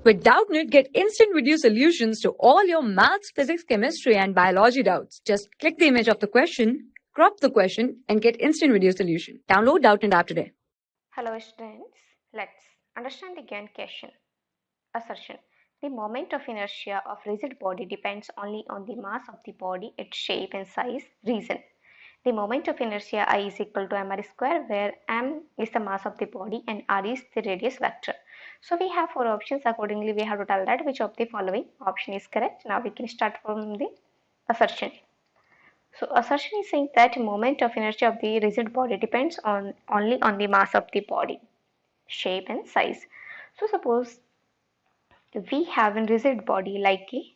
With Doubtnut, get instant video solutions to all your maths, physics, chemistry, and biology doubts. Just click the image of the question, crop the question, and get instant video solution. Download Doubtnut app today. Hello students, let's understand the given question. Assertion. The moment of inertia of rigid body depends only on the mass of the body, its shape and size. Reason. The moment of inertia I is equal to mr square, where m is the mass of the body and r is the radius vector. So we have four options. Accordingly, we have to tell that which of the following option is correct. Now we can start from the assertion. So assertion is saying that moment of inertia of the rigid body depends only on the mass of the body, shape and size. So suppose we have a rigid body like a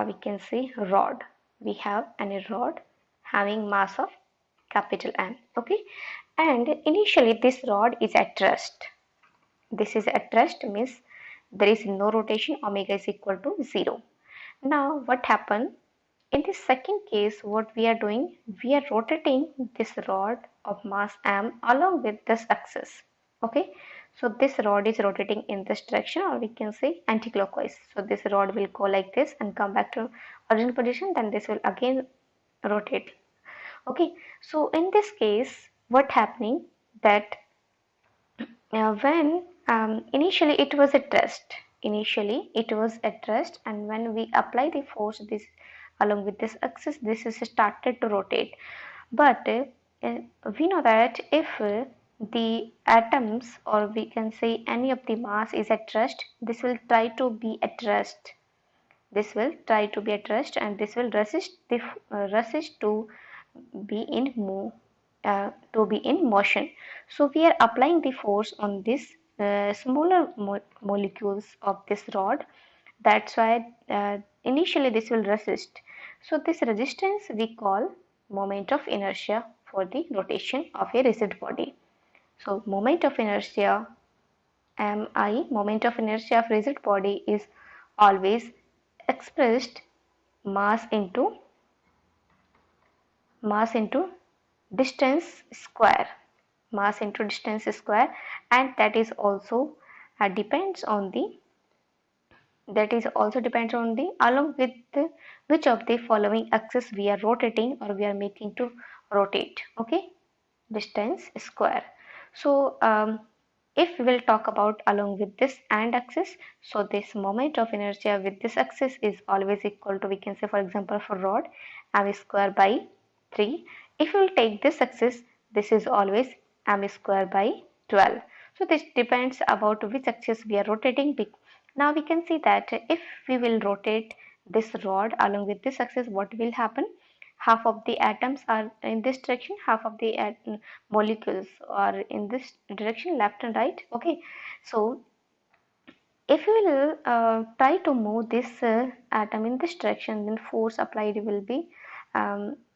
we can say rod. We have a rod having mass of capital M. Okay, and initially this rod is at rest. This is at rest means there is no rotation, omega is equal to 0. Now what happened? In this second case, what we are doing, we are rotating this rod of mass m along with this axis. Okay, so this rod is rotating in this direction, or we can say anti-clockwise. So this rod will go like this and come back to original position, then this will again rotate. Okay, so in this case, what happening that when initially it was at rest, and when we apply the force this along with this axis, this is started to rotate. But we know that if the atoms, or we can say any of the mass is at rest, this will try to be at rest. And this will resist to be in motion. So we are applying the force on this smaller molecules of this rod. That's why initially this will resist. So this resistance we call moment of inertia for the rotation of a rigid body. So moment of inertia moment of inertia of rigid body is always expressed mass into distance square, and that is also depends on the along with which of the following axis we are rotating, or we are making to rotate. Okay, distance square. So if we will talk about along with this and axis, so this moment of inertia with this axis is always equal to, we can say for example for rod, m square by 3. If we will take this axis, this is always m square by 12. So this depends about which axis we are rotating. Now we can see that if we will rotate this rod along with this axis, what will happen? Half of the atoms are in this direction, half of the molecules are in this direction, left and right. Okay, so if we will try to move this atom in this direction, then force applied will be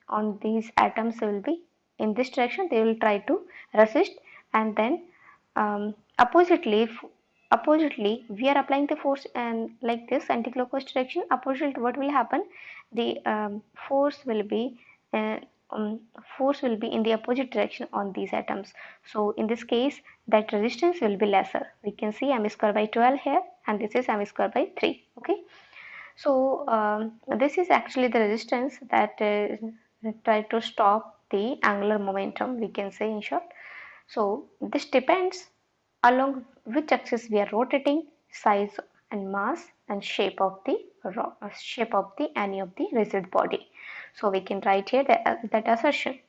on these atoms will be in this direction. They will try to resist, and then oppositely we are applying the force and like this anti-clockwise direction. Opposite, what will happen? The force will be uh, in the opposite direction on these atoms. So in this case, that resistance will be lesser. We can see m square by 12 here, and this is m square by 3. Okay, so this is actually the resistance that try to stop the angular momentum, we can say in short. So this depends along which axis we are rotating, size and mass and shape of the any of the rigid body. So we can write here that assertion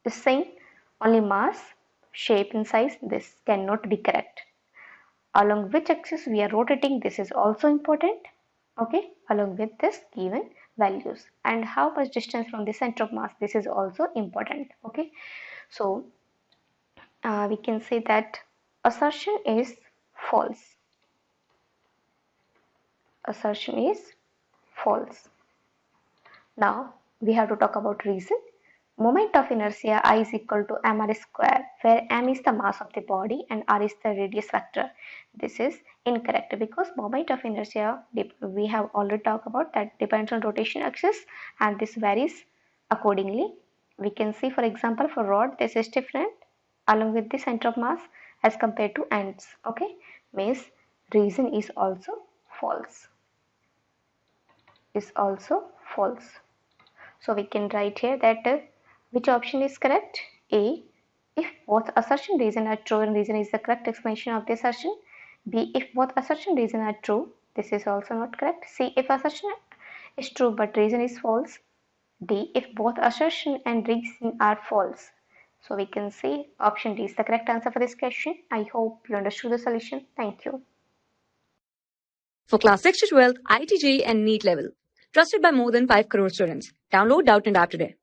is saying only mass, shape and size. This cannot be correct. Along which axis we are rotating, this is also important. Okay, along with this given values, and how much distance from the center of mass, this is also important. Okay, so we can say that assertion is false. Now we have to talk about reason. Moment of inertia I is equal to mr square, where m is the mass of the body and r is the radius vector. This is incorrect, because moment of inertia, we have already talked about that, depends on rotation axis, and this varies accordingly. We can see for example for rod, this is different along with the center of mass as compared to ends. Okay, means reason is also false. Is also false. So we can write here that which option is correct? A, if both assertion reason are true and reason is the correct explanation of the assertion. B, if both assertion reason are true, this is also not correct. C, if assertion is true but reason is false. D, if both assertion and reason are false. So we can say option D is the correct answer for this question. I hope you understood the solution. Thank you. For class 6 to 12, IIT JEE and NEET level. Trusted by more than 5 crore students. Download Doubtnut app today.